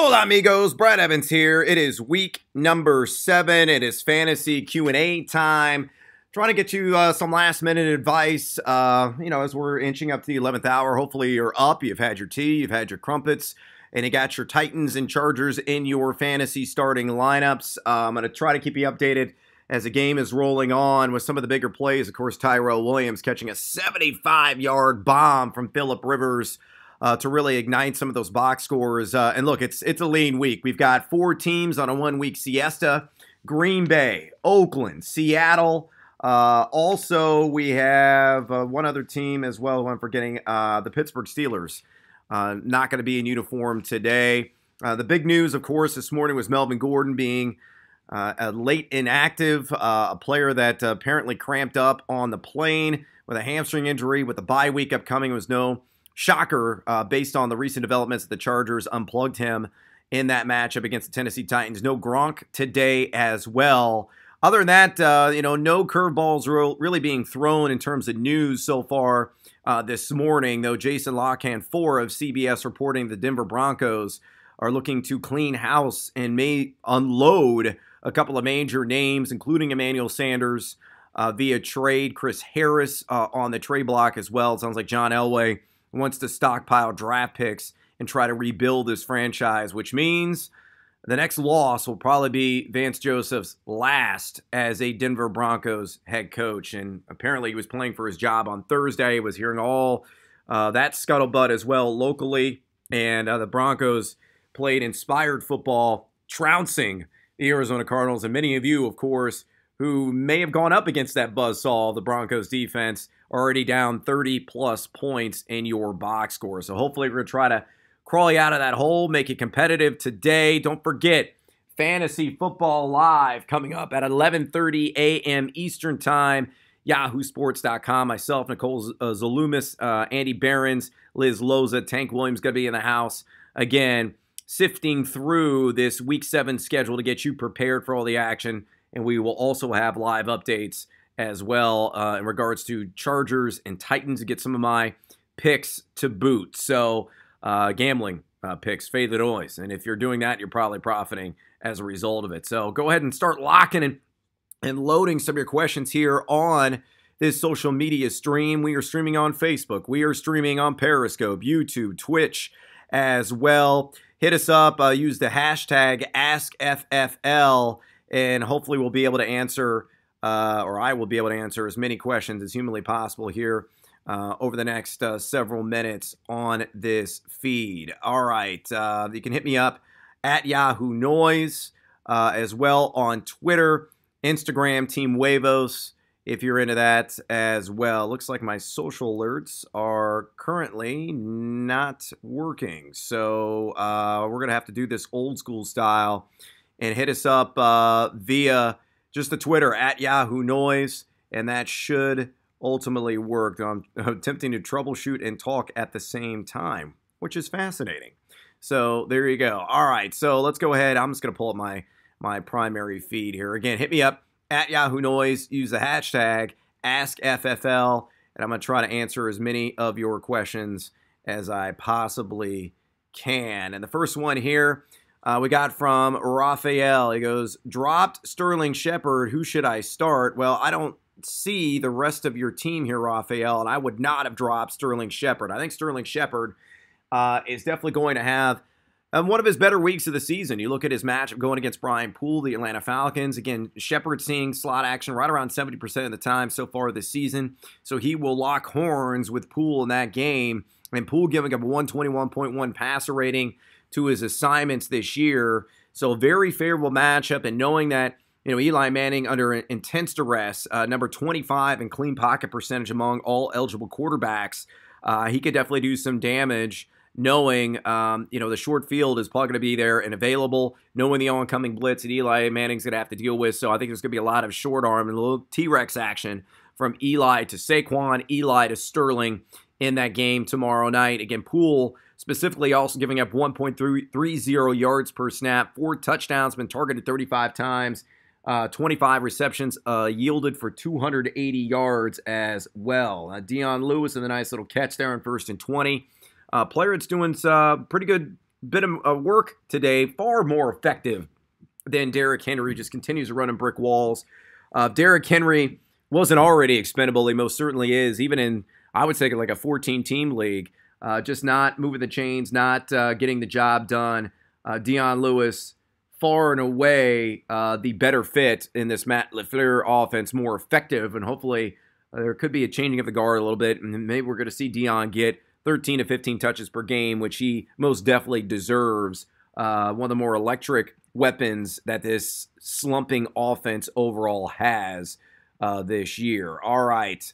Hola amigos, Brad Evans here. It is week number 7. It is fantasy Q&A time. Trying to get you some last minute advice, as we're inching up to the 11th hour. Hopefully you're up, you've had your tea, you've had your crumpets, and you got your Titans and Chargers in your fantasy starting lineups. I'm going to try to keep you updated as the game is rolling on with some of the bigger plays. Of course, Tyrell Williams catching a 75-yard bomb from Phillip Rivers to really ignite some of those box scores. And look, it's a lean week. We've got 4 teams on a 1-week siesta. Green Bay, Oakland, Seattle. Also, we have one other team as well, who I'm forgetting, the Pittsburgh Steelers. Not going to be in uniform today. The big news, of course, this morning was Melvin Gordon being a late inactive, a player that apparently cramped up on the plane with a hamstring injury with the bye week upcoming. It was no shocker based on the recent developments. The Chargers unplugged him in that matchup against the Tennessee Titans. No Gronk today as well. Other than that, no curveballs really being thrown in terms of news so far this morning, though Jason Lockhan 4 of CBS reporting the Denver Broncos are looking to clean house and may unload a couple of major names, including Emmanuel Sanders via trade. Chris Harris on the trade block as well. It sounds like John Elway wants to stockpile draft picks and try to rebuild this franchise, which means the next loss will probably be Vance Joseph's last as a Denver Broncos head coach. And apparently he was playing for his job on Thursday, was hearing all that scuttlebutt as well locally. And the Broncos played inspired football, trouncing the Arizona Cardinals. And many of you, of course, who may have gone up against that buzzsaw, the Broncos defense, already down 30-plus points in your box score. So hopefully we're going to try to crawl you out of that hole, make it competitive today. Don't forget, Fantasy Football Live coming up at 11:30 a.m. Eastern Time. YahooSports.com. Myself, Nicole Zalumis, Andy Behrens, Liz Loza, Tank Williams going to be in the house. Again, sifting through this Week 7 schedule to get you prepared for all the action. And we will also have live updates as well in regards to Chargers and Titans to get some of my picks to boot. So gambling picks, fade the noise. And if you're doing that, you're probably profiting as a result of it. So go ahead and start locking and loading some of your questions here on this social media stream. We are streaming on Facebook. We are streaming on Periscope, YouTube, Twitch as well. Hit us up. Use the hashtag AskFFL. And hopefully we'll be able to answer, or I will be able to answer as many questions as humanly possible here over the next several minutes on this feed. All right. You can hit me up at Yahoo Noise as well on Twitter, Instagram, Team Huevos, if you're into that as well. Looks like my social alerts are currently not working. So we're going to have to do this old school style. And hit us up via just the Twitter at Yahoo Noise, and that should ultimately work. I'm attempting to troubleshoot and talk at the same time, which is fascinating. So there you go. All right, so let's go ahead. I'm just going to pull up my primary feed here. Again, hit me up at Yahoo Noise. Use the hashtag AskFFL, and I'm going to try to answer as many of your questions as I possibly can. And the first one here, we got from Raphael. He goes, dropped Sterling Shepard. Who should I start? Well, I don't see the rest of your team here, Raphael, and I would not have dropped Sterling Shepard. I think Sterling Shepard is definitely going to have one of his better weeks of the season. You look at his matchup going against Brian Poole, the Atlanta Falcons. Again, Shepard seeing slot action right around 70% of the time so far this season. So he will lock horns with Poole in that game. And Poole giving up a 121.1 passer rating to his assignments this year. So a very favorable matchup, and knowing that, Eli Manning under intense duress, number 25 in clean pocket percentage among all eligible quarterbacks, he could definitely do some damage, knowing, the short field is probably going to be there and available, knowing the oncoming blitz that Eli Manning's going to have to deal with. So I think there's going to be a lot of short arm and a little T-Rex action from Eli to Saquon, Eli to Sterling in that game tomorrow night. Again, Poole specifically also giving up 1.30 yards per snap, 4 touchdowns, been targeted 35 times, 25 receptions, yielded for 280 yards as well. Dion Lewis with a nice little catch there on 1st and 20. Player that's doing pretty good bit of work today, far more effective than Derrick Henry. Just continues to run in brick walls. Derrick Henry wasn't already expendable. He most certainly is, even in, I would say, like a 14-team league. Just not moving the chains, not getting the job done. Dion Lewis, far and away the better fit in this Matt LaFleur offense, more effective, and hopefully there could be a changing of the guard a little bit, and maybe we're going to see Dion get 13 to 15 touches per game, which he most definitely deserves. One of the more electric weapons that this slumping offense overall has this year. All right,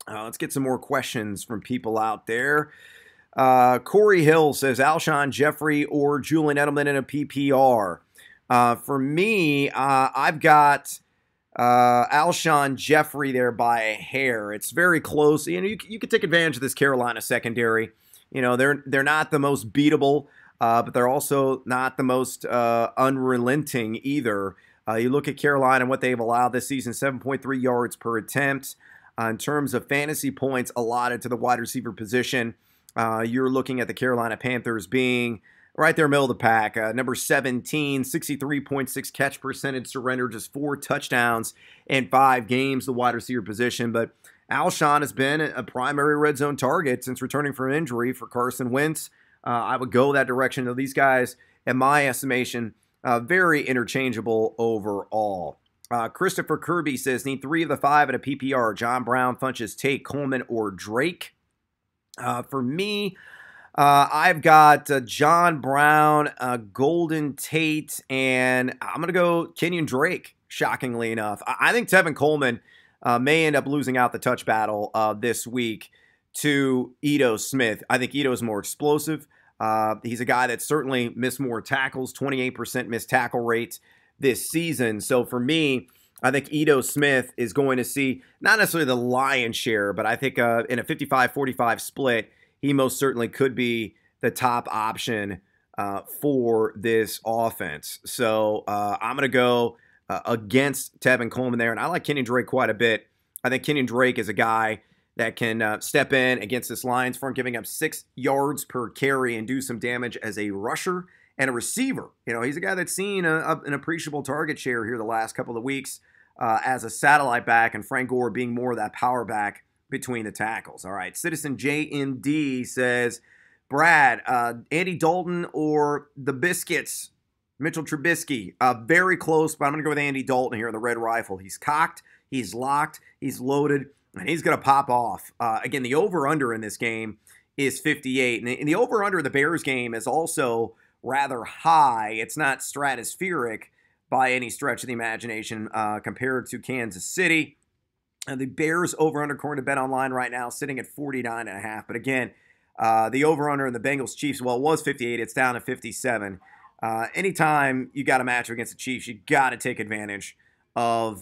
let's get some more questions from people out there. Corey Hill says, Alshon Jeffrey or Julian Edelman in a PPR. For me, I've got Alshon Jeffrey there by a hair. It's very close. You know, you could take advantage of this Carolina secondary. You know, they're not the most beatable, but they're also not the most unrelenting either. You look at Carolina and what they've allowed this season, 7.3 yards per attempt. In terms of fantasy points allotted to the wide receiver position, you're looking at the Carolina Panthers being right there, middle of the pack. Number 17, 63.6 catch percentage surrender, just 4 touchdowns in 5 games, the wide receiver position. But Alshon has been a primary red zone target since returning from injury for Carson Wentz. I would go that direction. Though these guys, in my estimation, very interchangeable overall. Christopher Kirby says, need 3 of the 5 in a PPR. John Brown, Funchess, Tate, Coleman, or Drake. For me, I've got John Brown, Golden Tate, and I'm going to go Kenyon Drake, shockingly enough. I think Tevin Coleman may end up losing out the touch battle this week to Ito Smith. I think Ito is more explosive. He's a guy that certainly missed more tackles, 28% missed tackle rate this season. So for me, I think Ito Smith is going to see not necessarily the lion's share, but I think in a 55-45 split, he most certainly could be the top option for this offense. So I'm going to go against Tevin Coleman there, and I like Kenyon Drake quite a bit. I think Kenyon Drake is a guy that can step in against this Lions front, giving up 6 yards per carry and do some damage as a rusher and a receiver. You know, he's a guy that's seen an appreciable target share here the last couple of weeks as a satellite back, and Frank Gore being more of that power back between the tackles. All right, Citizen JMD says, Brad, Andy Dalton or the Biscuits, Mitchell Trubisky, very close, but I'm going to go with Andy Dalton here in the Red Rifle. He's cocked, he's locked, he's loaded, and he's going to pop off. Again, the over-under in this game is 58, and the over-under in the Bears game is also rather high. It's not stratospheric by any stretch of the imagination compared to Kansas City. The Bears over-under, according to BetOnline right now, sitting at 49.5. But again, the over-under in the Bengals-Chiefs, well, it was 58. It's down to 57. Anytime you got a matchup against the Chiefs, you got to take advantage of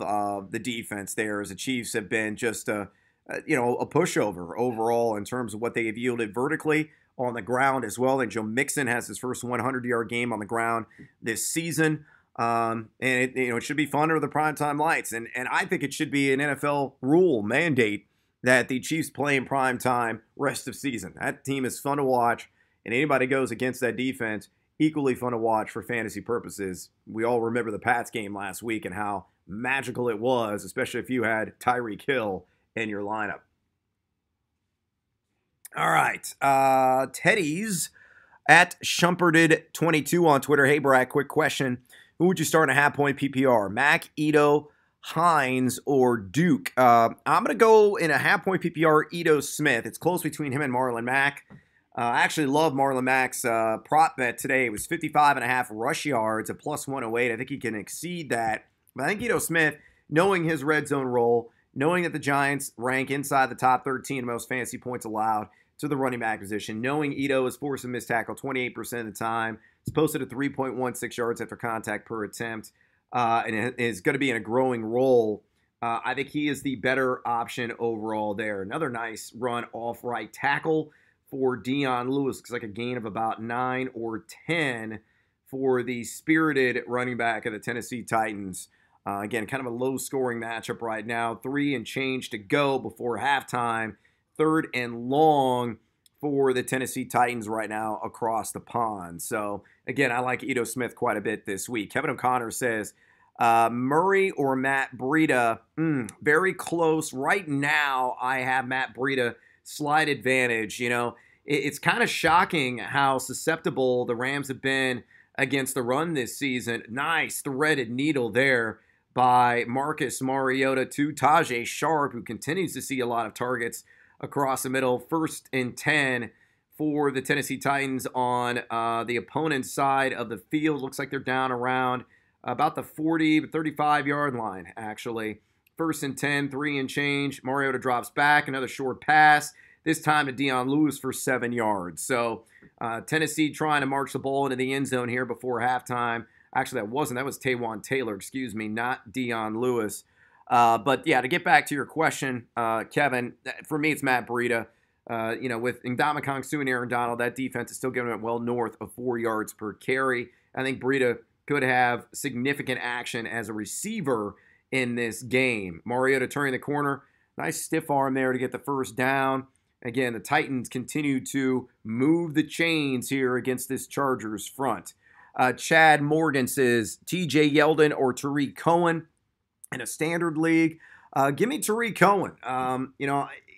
the defense there, as the Chiefs have been just a pushover overall in terms of what they have yielded vertically on the ground as well. And Joe Mixon has his first 100-yard game on the ground this season. And it should be fun under the primetime lights. And I think it should be an NFL rule mandate that the Chiefs play in primetime rest of season. That team is fun to watch, and anybody goes against that defense, equally fun to watch for fantasy purposes. We all remember the Pats game last week and how magical it was, especially if you had Tyreek Hill in your lineup. All right, Teddy's at Shumperded22 on Twitter. Hey, Brad, quick question. Who would you start in a half-point PPR? Mac, Ito, Hines, or Duke? I'm going to go in a half-point PPR, Ito Smith. It's close between him and Marlon Mack. I actually love Marlon Mack's prop bet today. It was 55.5 rush yards at plus 108. I think he can exceed that. But I think Ito Smith, knowing his red zone role, knowing that the Giants rank inside the top 13 most fantasy points allowed to the running back position, knowing Ito is forced to miss tackle 28% of the time, he's posted a 3.16 yards after contact per attempt, and is going to be in a growing role. I think he is the better option overall there. Another nice run off right tackle for Dion Lewis. Looks like a gain of about 9 or 10 for the spirited running back of the Tennessee Titans. Again, kind of a low-scoring matchup right now. 3 and change to go before halftime. 3rd and long for the Tennessee Titans right now across the pond. So, again, I like Ito Smith quite a bit this week. Kevin O'Connor says, Murray or Matt Breida? Very close. Right now, I have Matt Breida slight advantage. You know, it's kind of shocking how susceptible the Rams have been against the run this season. Nice threaded needle there by Marcus Mariota to Tajay Sharp, who continues to see a lot of targets across the middle. 1st and 10 for the Tennessee Titans on the opponent's side of the field. Looks like they're down around about the 40, 35-yard line, actually. 1st and 10, 3 and change. Mariota drops back, another short pass, this time to Dion Lewis for 7 yards. So Tennessee trying to march the ball into the end zone here before halftime. Actually, that was Taywan Taylor, excuse me, not Dion Lewis. But yeah, to get back to your question, Kevin, for me, it's Matt Breida. With Ndamukong Suh and Aaron Donald, that defense is still giving it well north of 4 yards per carry. I think Breida could have significant action as a receiver in this game. Mariota turning the corner. Nice stiff arm there to get the first down. Again, the Titans continue to move the chains here against this Chargers front. Chad Morgan says, TJ Yeldon or Tariq Cohen in a standard league. Give me Tariq Cohen.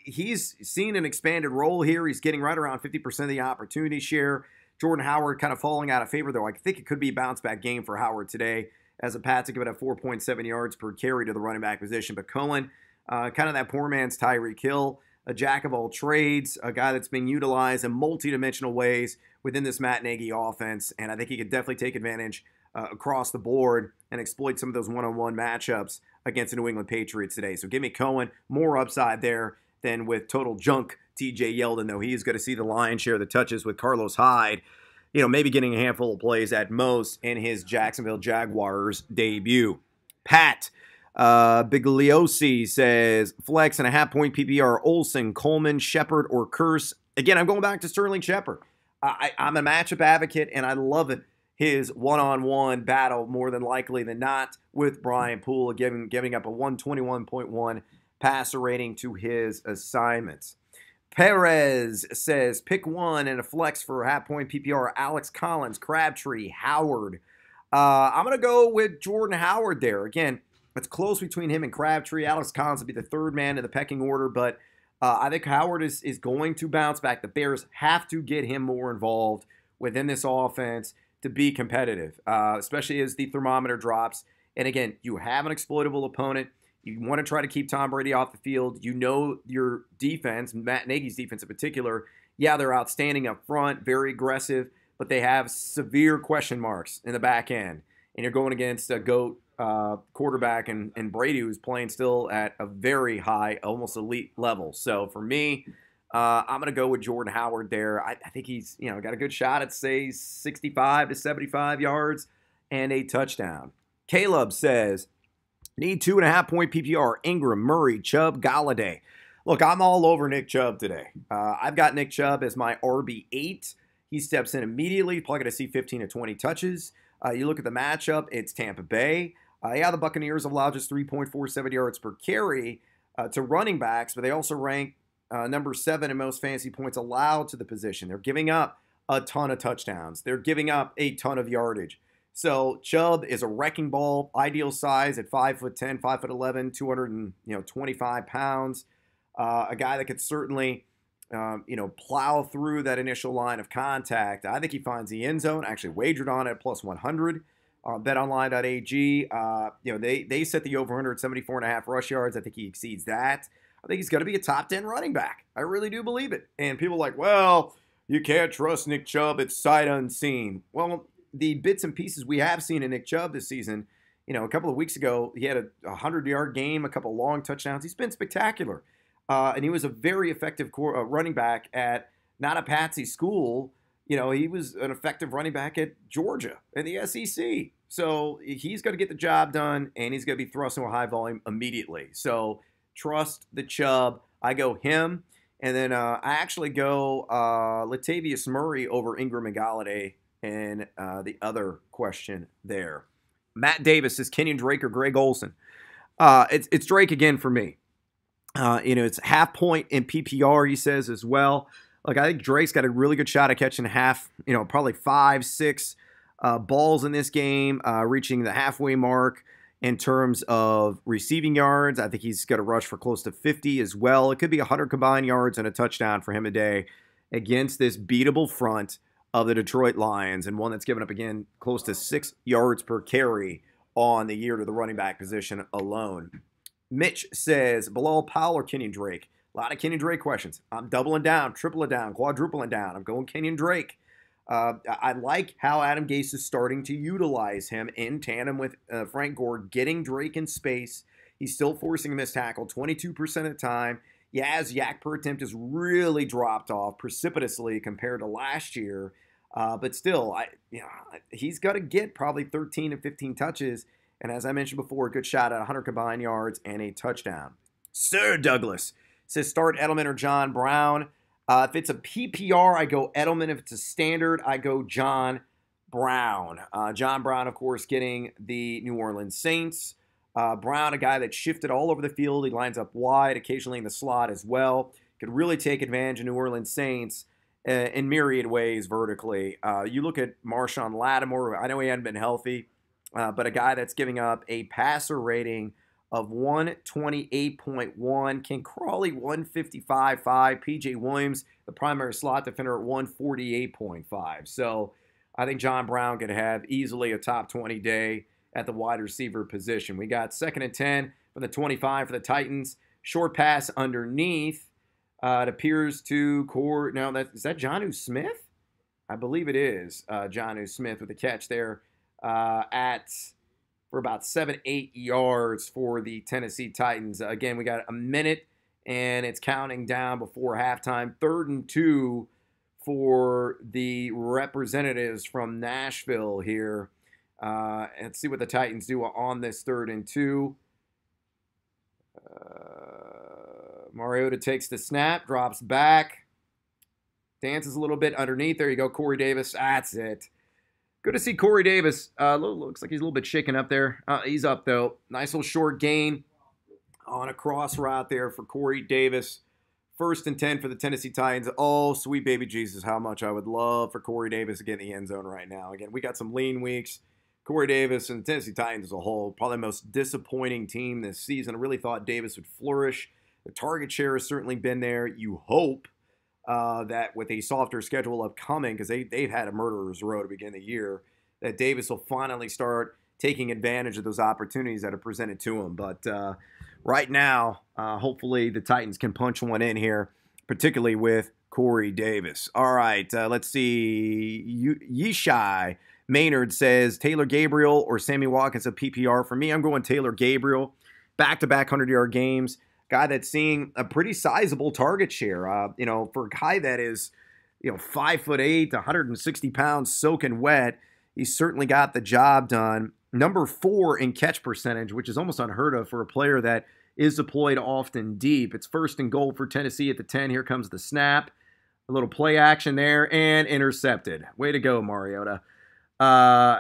He's seen an expanded role here. He's getting right around 50% of the opportunity share. Jordan Howard kind of falling out of favor, though. I think it could be a bounce-back game for Howard today, as the Pats are given at 4.7 yards per carry to the running back position. But Cohen, kind of that poor man's Tyreek Hill, a jack of all trades, a guy that's being utilized in multidimensional ways within this Matt Nagy offense. And I think he could definitely take advantage across the board and exploit some of those one-on-one matchups against the New England Patriots today. So give me Cohen, more upside there than with total junk TJ Yeldon, though he is going to see the lion's share of the touches with Carlos Hyde, maybe getting a handful of plays at most in his Jacksonville Jaguars debut. Pat Bigliosi says, flex and a half-point PPR, Olsen, Coleman, Shepard, or Curse. Again, I'm going back to Sterling Shepard. I'm a matchup advocate, and I love it. His one-on-one battle more than likely than not with Brian Poole, giving up a 121.1 passer rating to his assignments. Perez says, pick one and a flex for a half-point PPR, Alex Collins, Crabtree, Howard. I'm going to go with Jordan Howard there. Again, it's close between him and Crabtree. Alex Collins would be the third man in the pecking order, but I think Howard is going to bounce back. The Bears have to get him more involved within this offense to be competitive, especially as the thermometer drops. And again, you have an exploitable opponent. You want to try to keep Tom Brady off the field. You know your defense, Matt Nagy's defense in particular. Yeah, they're outstanding up front, very aggressive, but they have severe question marks in the back end. And you're going against a GOAT quarterback and Brady, who's playing still at a very high, almost elite level. So for me, I'm going to go with Jordan Howard there. I think he's got a good shot at, say, 65 to 75 yards and a touchdown. Caleb says, need 2.5-point PPR, Ingram, Murray, Chubb, Galladay. Look, I'm all over Nick Chubb today. I've got Nick Chubb as my RB8. He steps in immediately, probably going to see 15 to 20 touches. You look at the matchup, it's Tampa Bay. The Buccaneers allow just 3.47 yards per carry to running backs, but they also rank number 7 in most fantasy points allowed to the position. They're giving up a ton of touchdowns. They're giving up a ton of yardage. So Chubb is a wrecking ball, ideal size at 5'10", 5'11", 225 pounds. A guy that could certainly, plow through that initial line of contact. I think he finds the end zone. Actually wagered on it plus 100. BetOnline.ag. They set the over-under at 74.5 rush yards. I think he exceeds that. I think he's going to be a top 10 running back. I really do believe it. And people are like, well, you can't trust Nick Chubb. It's sight unseen. Well, the bits and pieces we have seen in Nick Chubb this season, a couple of weeks ago, he had a 100-yard game, a couple of long touchdowns. He's been spectacular. And he was a very effective running back at not a patsy school. He was an effective running back at Georgia in the SEC. So he's going to get the job done, and he's going to be thrust into a high volume immediately. So trust the Chubb. I go him. And then I actually go Latavius Murray over Ingram and Galladay. And the other question there. Matt Davis says Kenyon Drake or Greg Olsen. It's Drake again for me. It's half point in PPR, he says as well. Look, I think Drake's got a really good shot at catching probably 5, 6 balls in this game, reaching the halfway mark in terms of receiving yards. I think he's got a rush for close to 50 as well. It could be 100 combined yards and a touchdown for him today against this beatable front of the Detroit Lions, and one that's given up, again, close to 6 yards per carry on the year to the running back position alone. Mitch says, Bilal Powell or Kenyon Drake? A lot of Kenyon Drake questions. I'm doubling down, tripling down, quadrupling down. I'm going Kenyon Drake. I like how Adam Gase is starting to utilize him in tandem with Frank Gore, getting Drake in space. He's still forcing a missed tackle 22% of the time. Yeah, his yak per attempt has really dropped off precipitously compared to last year. But still, he's got to get probably 13 and 15 touches. And as I mentioned before, a good shot at 100 combined yards and a touchdown. Sir Douglas says start Edelman or John Brown. If it's a PPR, I go Edelman. If it's a standard, I go John Brown. John Brown, of course, getting the New Orleans Saints. Brown, a guy that shifted all over the field. He lines up wide, occasionally in the slot as well. Could really take advantage of New Orleans Saints in myriad ways vertically. You look at Marshawn Lattimore. I know he hadn't been healthy, but a guy that's giving up a passer rating of 128.1. Ken Crawley, 155.5. P.J. Williams, the primary slot defender, at 148.5. So I think John Brown could have easily a top 20 day at the wide receiver position. We got 2nd and 10 from the 25 for the Titans. Short pass underneath. It appears to is that Jonnu Smith? I believe it is Jonnu Smith with the catch there for about 7-8 yards for the Tennessee Titans. Again, we got a minute, and it's counting down before halftime. 3rd and 2 for the representatives from Nashville here. Let's see what the Titans do on this 3rd and 2. Mariota takes the snap, drops back, dances a little bit underneath. There you go, Corey Davis. That's it. Good to see Corey Davis. Looks like he's a little bit shaken up there. He's up, though. Nice little short gain on a cross route there for Corey Davis. 1st and 10 for the Tennessee Titans. Oh, sweet baby Jesus, how much I would love for Corey Davis to get in the end zone right now. Again, we got some lean weeks. Corey Davis and the Tennessee Titans as a whole, probably the most disappointing team this season. I really thought Davis would flourish. The target share has certainly been there. You hope that with a softer schedule upcoming, because they've had a murderer's row to begin the year, that Davis will finally start taking advantage of those opportunities that are presented to him. But right now, hopefully the Titans can punch one in here, particularly with Corey Davis. All right, let's see. Yishai Maynard says Taylor Gabriel or Sammy Watkins a PPR. For me, I'm going Taylor Gabriel. Back-to-back 100-yard games. Guy that's seeing a pretty sizable target share. For a guy that is, 5'8", 160 pounds, soaking wet, he's certainly got the job done. Number 4 in catch percentage, which is almost unheard of for a player that is deployed often deep. It's 1st and goal for Tennessee at the 10. Here comes the snap. A little play action there and intercepted. Way to go, Mariota.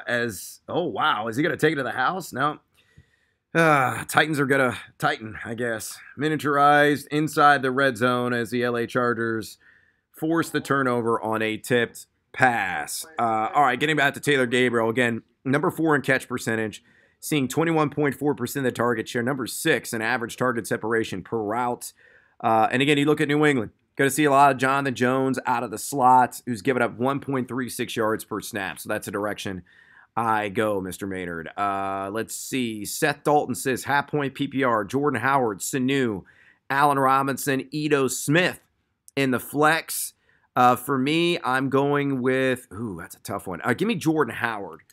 Is he going to take it to the house? No. Titans are going to tighten, I guess. Miniaturized inside the red zone as the LA Chargers force the turnover on a tipped pass. All right, getting back to Taylor Gabriel. Again, number 4 in catch percentage, seeing 21.4% of the target share. Number 6 in average target separation per route. And again, you look at New England. Going to see a lot of Jonathan Jones out of the slot, who's given up 1.36 yards per snap. So that's a direction I go, Mr. Maynard. Let's see. Seth Dalton says, half-point PPR, Jordan Howard, Sanu, Allen Robinson, Ito Smith in the flex. For me, I'm going with, that's a tough one. Give me Jordan Howard.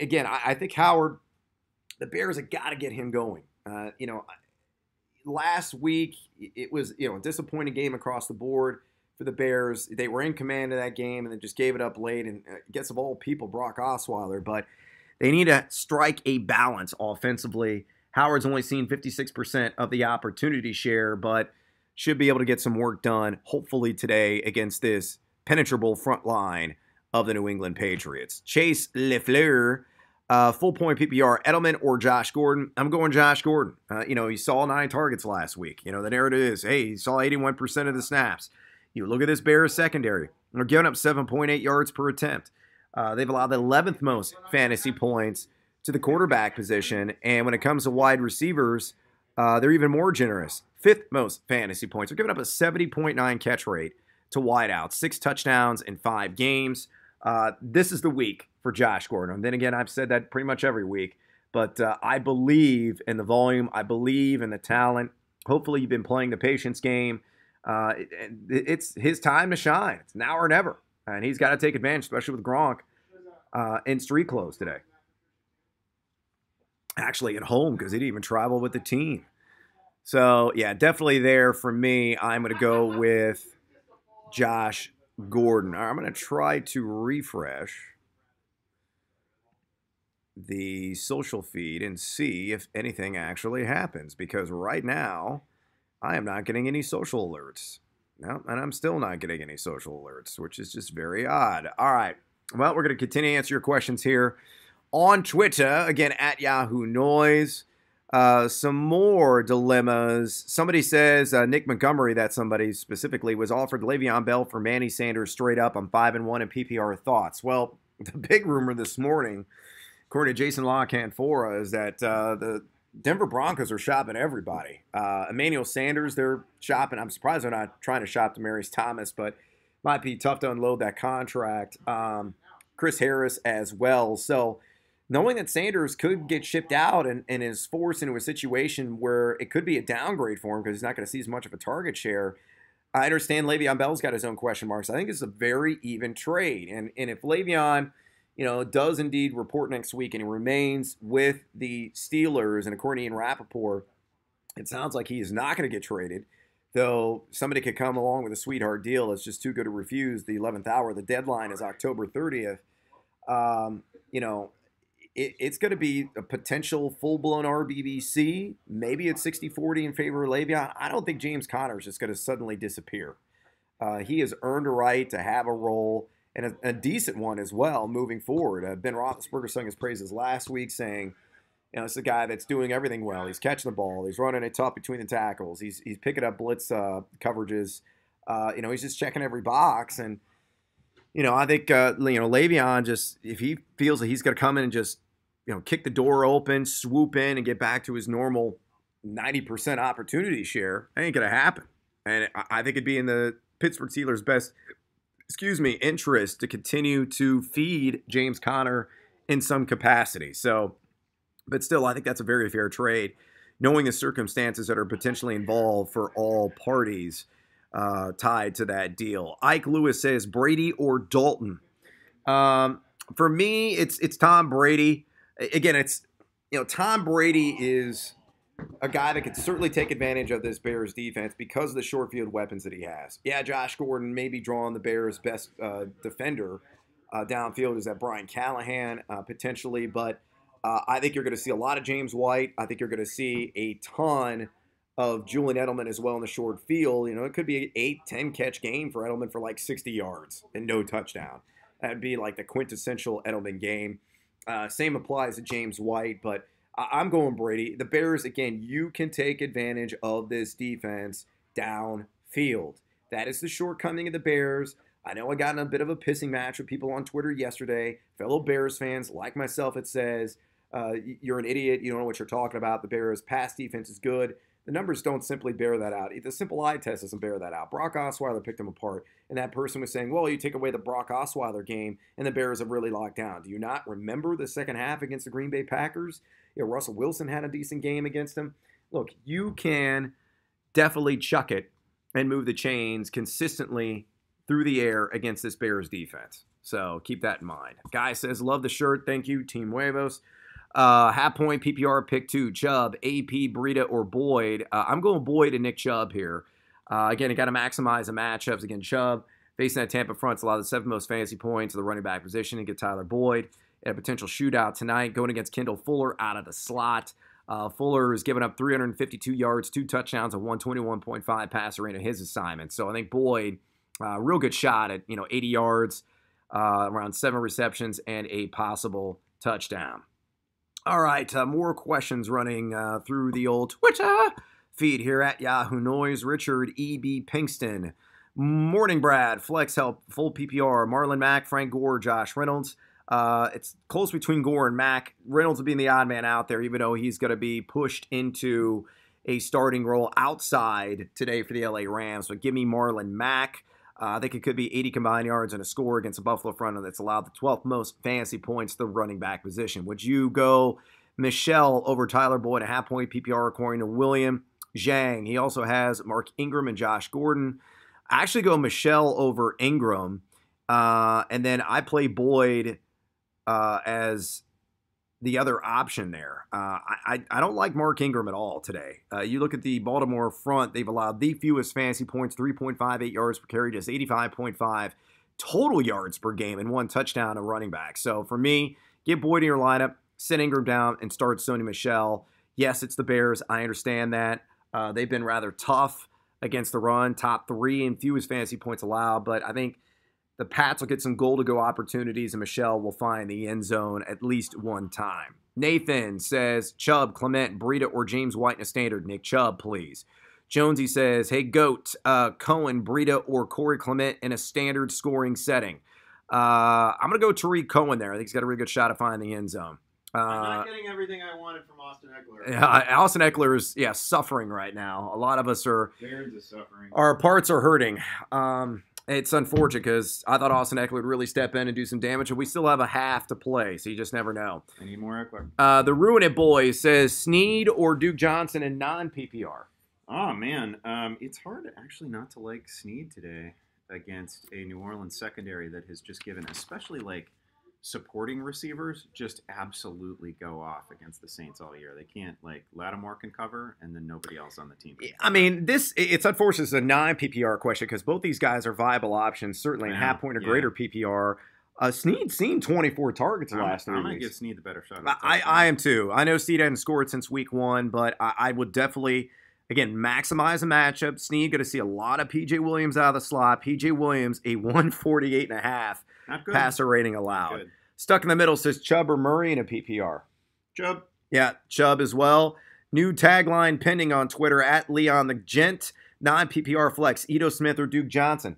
Again, I think Howard, the Bears have got to get him going. Last week, it was a disappointing game across the board for the Bears. They were in command of that game and then just gave it up late. And gets of all people, Brock Osweiler. But they need to strike a balance offensively. Howard's only seen 56% of the opportunity share, but should be able to get some work done, hopefully today, against this penetrable front line of the New England Patriots. Chase LeFleur. Full point PPR, Edelman or Josh Gordon. I'm going Josh Gordon. He saw 9 targets last week. The narrative is, hey, he saw 81% of the snaps. You look at this Bears secondary. They're giving up 7.8 yards per attempt. They've allowed the 11th most fantasy points to the quarterback position. And when it comes to wide receivers, they're even more generous. 5th most fantasy points. They're giving up a 70.9 catch rate to wideouts. 6 touchdowns in 5 games. This is the week for Josh Gordon. And then again, I've said that pretty much every week. But I believe in the volume. I believe in the talent. Hopefully you've been playing the patience game. It's his time to shine. It's now or never. And he's got to take advantage, especially with Gronk in street clothes today. Actually at home because he didn't even travel with the team. So, yeah, definitely there for me. I'm going to go with Josh Gordon. I'm going to try to refresh the social feed and see if anything actually happens, because right now I am not getting any social alerts. No, and I'm still not getting any social alerts, which is just very odd. All right. Well, we're going to continue to answer your questions here on Twitter, again, at Yahoo Noise. Some more dilemmas. Somebody says, Nick Montgomery, that somebody specifically, was offered Le'Veon Bell for Manny Sanders straight up on 5-1 in PPR. Thoughts? Well, the big rumor this morning, according to Jason LaCanfora, is that the Denver Broncos are shopping everybody. Emmanuel Sanders, they're shopping. I'm surprised they're not trying to shop Demaryius Thomas, but might be tough to unload that contract. Chris Harris as well. So knowing that Sanders could get shipped out and is forced into a situation where it could be a downgrade for him because he's not going to see as much of a target share, I understand Le'Veon Bell's got his own question marks. I think it's a very even trade. And if Le'Veon, does indeed report next week and he remains with the Steelers, and according to Ian Rappaport, it sounds like he is not going to get traded, though somebody could come along with a sweetheart deal that's just too good to refuse the 11th hour. The deadline is October 30th. It's going to be a potential full-blown RBBC. Maybe it's 60-40 in favor of Le'Veon. I don't think James Conner is just going to suddenly disappear. He has earned a right to have a role, and a decent one as well moving forward. Ben Roethlisberger sung his praises last week, saying, it's a guy that's doing everything well. He's catching the ball. He's running it tough between the tackles. He's picking up blitz coverages. He's just checking every box. And, I think, Le'Veon, just if he feels that he's going to come in and just, kick the door open, swoop in, and get back to his normal 90% opportunity share, that ain't going to happen. And I think it'd be in the Pittsburgh Steelers' best interest to continue to feed James Conner in some capacity. So, but still, I think that's a very fair trade, knowing the circumstances that are potentially involved for all parties tied to that deal. Ike Lewis says, Brady or Dalton? For me, it's Tom Brady. Again, it's, Tom Brady is a guy that could certainly take advantage of this Bears defense because of the short field weapons that he has. Yeah, Josh Gordon may be drawing the Bears' best defender downfield. Is that Brian Callahan potentially? But I think you're going to see a lot of James White. I think you're going to see a ton of Julian Edelman as well in the short field. It could be an 8-10 catch game for Edelman for like 60 yards and no touchdown. That'd be like the quintessential Edelman game. Same applies to James White, but I'm going Brady. The Bears, again, you can take advantage of this defense downfield. That is the shortcoming of the Bears. I know I got in a bit of a pissing match with people on Twitter yesterday. Fellow Bears fans, like myself, it says, you're an idiot. You don't know what you're talking about. The Bears' pass defense is good. The numbers don't simply bear that out. The simple eye test doesn't bear that out. Brock Osweiler picked them apart, and that person was saying, well, you take away the Brock Osweiler game, and the Bears have really locked down. Do you not remember the second half against the Green Bay Packers? Russell Wilson had a decent game against them. Look, you can definitely chuck it and move the chains consistently through the air against this Bears defense. So keep that in mind. Guy says, love the shirt. Thank you, Team Huevos. Half point PPR pick 2, Chubb, AP, Breida, or Boyd. I'm going Boyd and Nick Chubb here. Again, you got to maximize the matchups. Again, Chubb facing that Tampa front, a lot of the 7th most fantasy points of the running back position, and get Tyler Boyd at a potential shootout tonight, going against Kendall Fuller out of the slot. Fuller has given up 352 yards, 2 touchdowns, a 121.5 passer rate in his assignment. So I think Boyd, real good shot at 80 yards, around 7 receptions, and a possible touchdown. All right, more questions running through the old Twitter feed here at Yahoo Noise. Richard E.B. Pinkston Morning, Brad. Flex help, full PPR. Marlon Mack, Frank Gore, Josh Reynolds. It's close between Gore and Mack. Reynolds will be the odd man out there, even though he's going to be pushed into a starting role outside today for the LA Rams. So give me Marlon Mack. I think it could be 80 combined yards and a score against a Buffalo front that's allowed the 12th most fantasy points to the running back position. Would you go Michelle over Tyler Boyd, a half-point PPR according to William Zhang? He also has Mark Ingram and Josh Gordon. I actually go Michelle over Ingram, and then I play Boyd as the other option there. I don't like Mark Ingram at all today. You look at the Baltimore front, they've allowed the fewest fantasy points, 3.58 yards per carry, just 85.5 total yards per game, and 1 touchdown to running back. So for me, get Boyd in your lineup, sit Ingram down, and start Sony Michel. Yes, it's the Bears. I understand that. They've been rather tough against the run, top 3 in fewest fantasy points allowed, but I think the Pats will get some goal-to-go opportunities, and Michelle will find the end zone at least one time. Nathan says, Chubb, Clement, Breida, or James White in a standard. Nick Chubb, please. Jonesy says, hey, GOAT, Cohen, Breida, or Corey Clement in a standard scoring setting. I'm going to go Tariq Cohen there. I think he's got a really good shot of finding the end zone. I'm not getting everything I wanted from Austin Eckler. Yeah, Austin Eckler is suffering right now. A lot of us are. Bears is suffering. Our parts are hurting. It's unfortunate because I thought Austin Eckler would really step in and do some damage, and we still have a half to play, so you just never know. I need more Eckler. The Ruin It Boy says Snead or Duke Johnson in non-PPR. Oh, man. It's hard actually not to like Snead today against a New Orleans secondary that has just given, especially like supporting receivers, just absolutely go off against the Saints all year. They can't, like, Lattimore can cover, and then nobody else on the team can. I mean, it's unfortunate it's a non-PPR question because both these guys are viable options, certainly in half-point or greater PPR. Snead's seen 24 targets the last 3 weeks. I'm going to give Snead the better shot. I am too. I know Snead hadn't scored since week 1, but I would definitely, again, maximize the matchup. Snead going to see a lot of P.J. Williams out of the slot. P.J. Williams, a 148.5 passer rating allowed. Stuck in the middle says Chubb or Murray in a PPR. Chubb. Yeah, Chubb as well. New tagline pending on Twitter at Leon the Gent. Non-PPR flex, Ito Smith or Duke Johnson.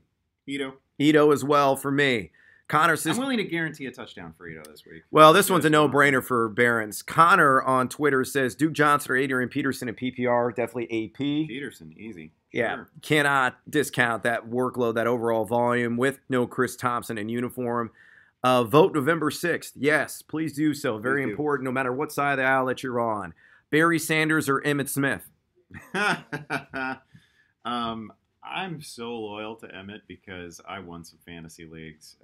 Ito as well for me. Connor says, I'm willing to guarantee a touchdown for Ito this week. Well, this one's a no-brainer for Barons. Connor on Twitter says Duke Johnson or Adrian Peterson in PPR. Definitely AP. Peterson, easy. Yeah, sure. Cannot discount that workload, that overall volume with no Chris Thompson in uniform. Vote November 6th. Yes, please do so. Very important, no matter what side of the aisle that you're on. Barry Sanders or Emmitt Smith? I'm so loyal to Emmitt because I won some fantasy leagues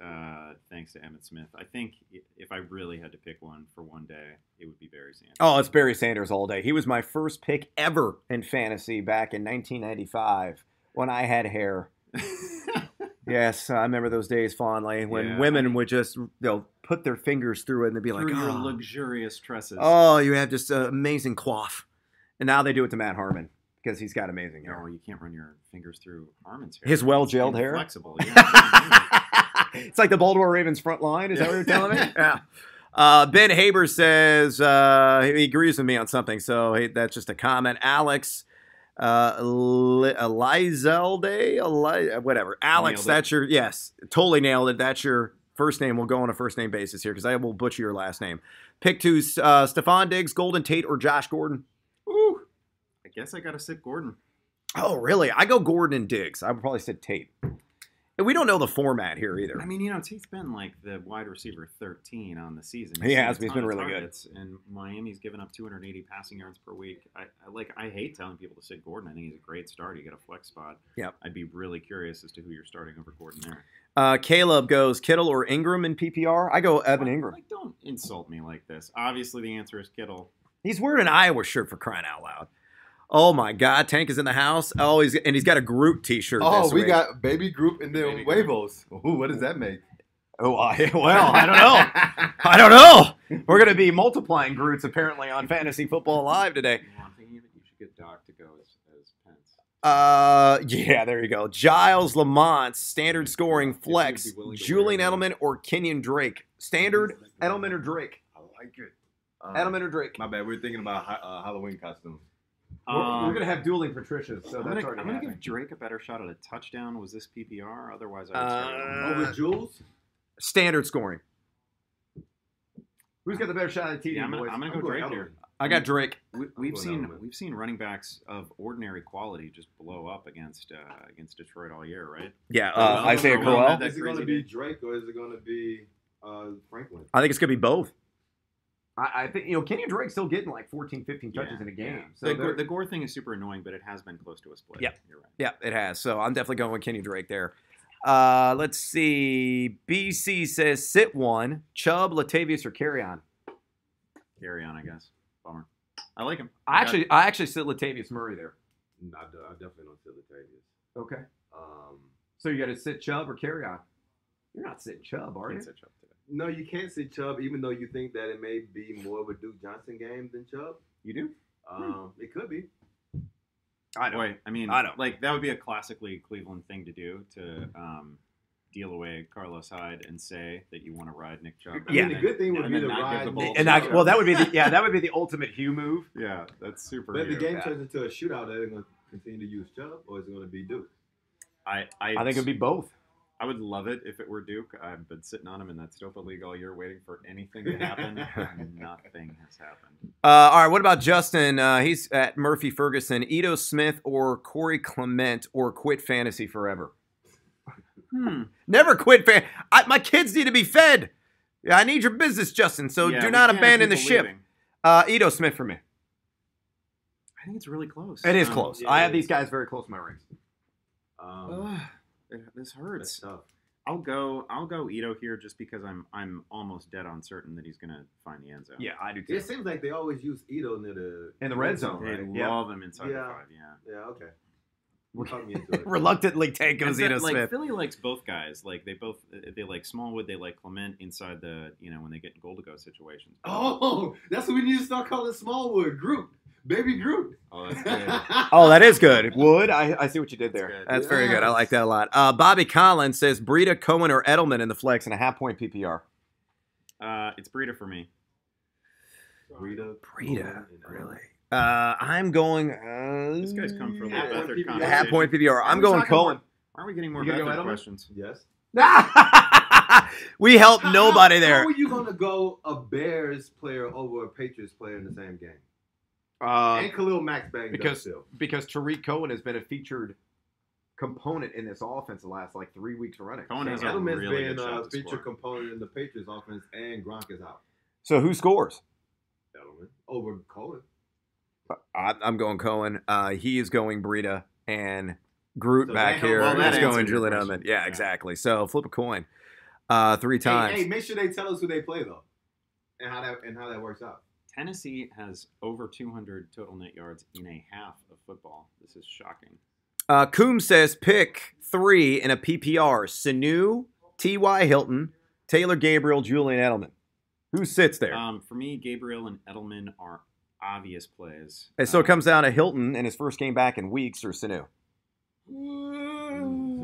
thanks to Emmitt Smith. I think if I really had to pick one for one day, it would be Barry Sanders. Oh, it's Barry Sanders all day. He was my first pick ever in fantasy back in 1995 when I had hair. Yes, I remember those days fondly when women would just, they'll put their fingers through it and they'd be like, your luxurious tresses. Oh, you have just an amazing coif. And now they do it to Matt Harmon because he's got amazing hair. No, you can't run your fingers through Harmon's hair. His well-gelled hair? Flexible, yeah. It's like the Baltimore Ravens front line. Is that what you're telling me? Yeah. Ben Haber says he agrees with me on something, so that's just a comment. Alex Elizalde, whatever. Alex, that's your, yes, totally nailed it. That's your first name. We'll go on a first name basis here because I will butcher your last name. Pick 2, Stephon Diggs, Golden Tate, or Josh Gordon? Ooh, I guess I got to sit Gordon. Oh, really? I go Gordon and Diggs. I would probably sit Tate. And we don't know the format here either. I mean, Tate's been like the wide receiver 13 on the season. He has. He's been really good. And Miami's given up 280 passing yards per week. I hate telling people to sit Gordon. I think he's a great start. You get a flex spot. Yep. I'd be really curious as to who you're starting over Gordon there. Caleb goes Kittle or Ingram in PPR. I go Evan Ingram. Like, don't insult me like this. Obviously, the answer is Kittle. He's wearing an Iowa shirt for crying out loud. Oh my God, Tank is in the house. Oh, he's got a Groot T-shirt. Oh, we got Baby Groot and then Huevos. Ooh, what does that make? Oh, I don't know. I don't know. We're gonna be multiplying Groots apparently on Fantasy Football Live today. I'm thinking that you should get Doc to go as Pence. Yeah, there you go. Giles Lamont, standard scoring flex. Julian Edelman or Kenyon Drake. Standard Edelman or Drake. I like it. Edelman or Drake. My bad. We're thinking about Halloween costumes. We're gonna have dueling Patricias, so I'm that's gonna, already I'm gonna happening. give Drake a better shot at a touchdown. Was this PPR? Otherwise, I would start Over Jules? Standard scoring. Who's got the better shot at the TD, Yeah, I'm boys? gonna go Drake here. I got Drake. We've going seen running backs of ordinary quality just blow up against Detroit all year, right? Yeah, Crowell. Isaiah Crowell Crowell. had that Is it going to crazy be Drake or is it going to be Franklin? I think it's gonna be both. I think Kenny Drake's still getting like 14, 15 touches in a game. So the Gore thing is super annoying, but it has been close to a split. Yeah. You're right. Yeah, it has. So I'm definitely going with Kenny Drake there. Let's see. BC says sit one. Chubb, Latavius, or Carry-On. Carry on, I guess. Bummer. I like him. I actually sit Latavius Murray there. No, I definitely don't sit Latavius. Okay. So you got to sit Chubb or Carry-On. You're not sitting Chubb, are you? Can't sit Chubb today. No, you can't sit Chubb, even though you think that it may be more of a Duke Johnson game than Chubb. You do? It could be. I know. Wait, I mean, I know. like that would be a classically Cleveland thing to do to deal away Carlos Hyde and say that you want to ride Nick Chubb. I mean, the good thing would be to ride. That would be the ultimate Hugh move. Yeah, that's super. But if the game Yeah. turns into a shootout, are they going to continue to use Chubb, or is it going to be Duke? I think it'd be both. I would love it if it were Duke. I've been sitting on him in that Stopa League all year waiting for anything to happen. Nothing has happened. All right, what about Justin? He's at Murphy Ferguson. Ito Smith or Corey Clement or quit fantasy forever? Never quit. My kids need to be fed. Yeah, I need your business, Justin, so Yeah, do we not can't have abandon the people ship. leaving. Ito Smith for me. I think it's really close. It is close. yeah, I it have is. these guys very close to my rings. This That's hurts. tough. I'll go Ito here just because I'm almost dead on certain that he's gonna find the end zone. Yeah, I do too. It seems like they always use Ito near the In the red zone, They right? Yeah. love him inside the Yeah. 5. Yeah. Yeah, okay. You talk me into it. Reluctantly take goes And Ito like Smith. Philly likes both guys. Like they like Smallwood, they like Clement inside the when they get in goal to go situations. Oh, that's what we need to start calling Smallwood. Groot. Baby Groot. Oh, that's good. Oh, that is good. Wood, I see what you did there. That's good. That's very good. I Yes. like that a lot. Bobby Collins says Breida, Cohen, or Edelman in the flex in a half-point PPR. It's Breda for me. Breida, Really? I'm going. This guy's come for a little Yeah, Bethard PPR. conversation. half-point PPR. I'm Are we going talking Cohen. Why are we getting more You gonna go Bethard Edelman? questions? Yes. We helped nobody How there. are you going to go a Bears player over a Patriots player in the same game? And Khalil Mack's banged up still. Because Tariq Cohen has been a featured component in this offense the last like 3 weeks running. Cohen has a Edelman's really been good shot a to featured score. component in the Patriots offense, and Gronk is out. So who scores? Edelman over Cohen. I'm going Cohen. He is going Breida, and Groot So back that here helps. Well, is that going answers your Julian question. Edelman. Yeah, Yeah. exactly. So flip a coin 3 times. Hey, make sure they tell us who they play though, and how that works out. Tennessee has over 200 total net yards in a half of football. This is shocking. Coombs says pick 3 in a PPR. Sanu, T.Y. Hilton, Taylor Gabriel, Julian Edelman. Who sits there? For me, Gabriel and Edelman are obvious plays. And so it comes down to Hilton in his first game back in weeks or Sanu. So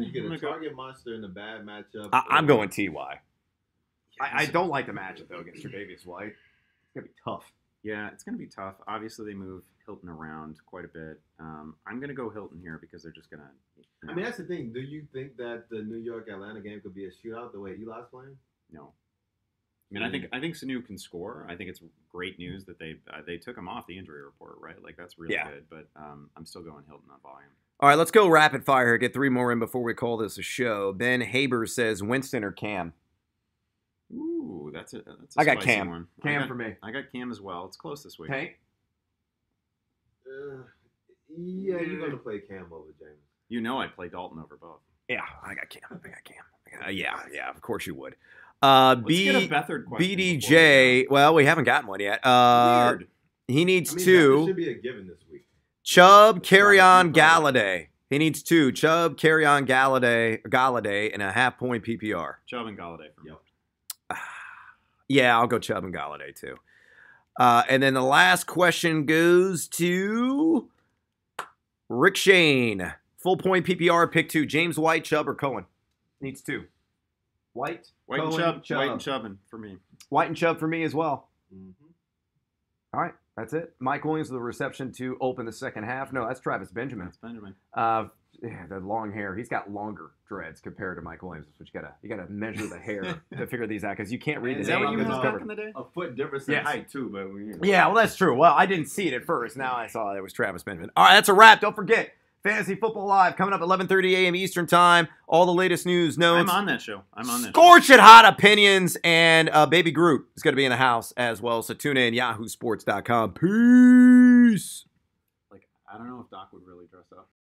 you get I'm a gonna go- target monster in a bad matchup. I'm going T.Y. I Yes. don't like the matchup, though, against Tre'Davious White. It's going to be tough. Yeah, it's going to be tough. Obviously, they move Hilton around quite a bit. I'm going to go Hilton here because they're just going to. I mean, that's the thing. Do you think that the New York-Atlanta game could be a shootout the way Eli's playing? No. I mean, I think Sanu can score. I think it's great news that they took him off the injury report, right? Like that's really Yeah. good. But I'm still going Hilton on volume. All right, let's go rapid fire here. Get 3 more in before we call this a show. Ben Haber says Winston or Cam. Ooh, that's a I got spicy Cam. one. Cam for me. I got Cam as well. It's close this week. Tank? Yeah, you're going to play Cam over James. You know I'd play Dalton over both. Yeah, I got Cam. Yeah, of course you would. Let's get a Bethard question. BDJ, well, we haven't gotten one yet. Weird. He needs I mean, 2. that should be a given this week. Chubb, Carry-On, Galladay. He needs 2. Chubb, Carry-On, Galladay in a half-point PPR. Chubb and Galladay for me. Yep. Yeah, I'll go Chubb and Galladay, too. And then the last question goes to Rick Shane. Full-point PPR, pick 2. James White, Chubb, or Cohen? Needs 2. White, White and Cohen, Chubb. White and Chubbin for me. White and Chubb for me as well. Mm-hmm. All right. That's it. Mike Williams with the reception to open the second half. No, that's Travis Benjamin. That's Benjamin. Yeah, the long hair. He's got longer dreads compared to Mike Williams, but you gotta measure the hair to figure these out because you can't read. Is the that what name. you used back in the day? A foot difference in height too, but Yeah, well that's true. Well, I didn't see it at first. Now I saw it was Travis Benjamin. All right, that's a wrap. Don't forget. Fantasy Football Live coming up at 11:30 a.m. Eastern Time. All the latest news, notes. I'm on that show. Scorching hot opinions, and Baby Groot is going to be in the house as well. So tune in, yahoosports.com. Peace. I don't know if Doc would really dress up.